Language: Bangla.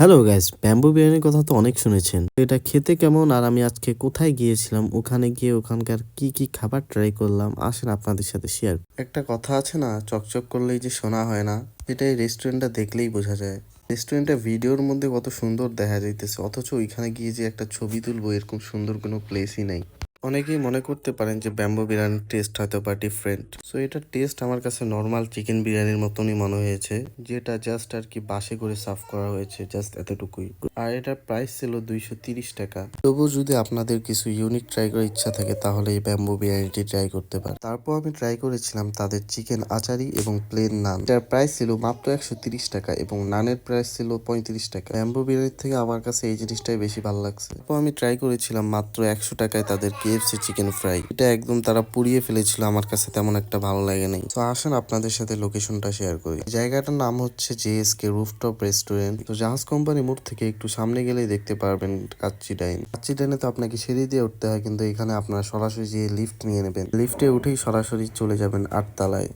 হ্যালো গাইস, ব্যাম্বু বিরিয়ানির কথা তো অনেক শুনেছেন। এটা খেতে কেমন আর আমি আজকে কোথায় গিয়েছিলাম, ওখানে গিয়ে ওখানকার কি কি খাবার ট্রাই করলাম, আসেন আপনাদের সাথে শেয়ার। একটা কথা আছে না, চকচক করলেই যে শোনা হয় না, এটা এই রেস্টুরেন্টটা দেখলেই বোঝা যায়। রেস্টুরেন্টটা ভিডিওর মধ্যে কত সুন্দর দেখা যাইতেছে, অথচ ওইখানে গিয়ে যে একটা ছবি তুলবো এরকম সুন্দর কোনো প্লেসই নাই। অনেকেই মনে করতে পারেন যে ব্যাম্বো বিরিয়ানির টেস্ট হয়তো বা ডিফারেন্ট। সো এটার টেস্ট আমার কাছে নর্মাল চিকেন বিরিয়ানির মতনই মনে হয়েছে, যেটা জাস্ট আর কি বাসে করে সার্ভ করা হয়েছে, জাস্ট এতটুকুই। আর এটার প্রাইস ছিল 230 টাকা। তবুও যদি আপনাদের কিছু ইউনিক ট্রাই করার ইচ্ছা থাকে তাহলে এই ব্যাম্বো বিরিয়ানিটি ট্রাই করতে পারেন। তারপর আমি ট্রাই করেছিলাম তাদের চিকেন আচারি এবং প্লেন নান। এটার প্রাইস ছিল মাত্র 130 টাকা এবং নানের প্রাইস ছিল 35 টাকা। ব্যাম্বো বিরিয়ানির থেকে আমার কাছে এই জিনিসটাই বেশি ভালো লাগছে। তারপর আমি ট্রাই করেছিলাম মাত্র 100 টাকায় তাদের KFC চিকেন ফ্রাই। এটা একদম তারা পুড়িয়ে ফেলেছিল, আমার কাছে তেমন একটা ভালো লাগে নাই। তো আসেন আপনাদের সাথে লোকেশনটা শেয়ার করি। জায়গাটার নাম হচ্ছে JSK রুফটপ রেস্টুরেন্ট। তো জাহাজ কোম্পানি মোড় থেকে একটু সামনে গেলেই দেখতে পারবেন কাচ্চি ডাইন। কাচ্চি ডাইনে তো আপনাকে সিঁড়ি দিয়ে উঠতে হয়, কিন্তু এখানে আপনারা সরাসরি যে লিফট নিয়ে নেবেন, লিফটে উঠেই সরাসরি চলে যাবেন 8 তলায়।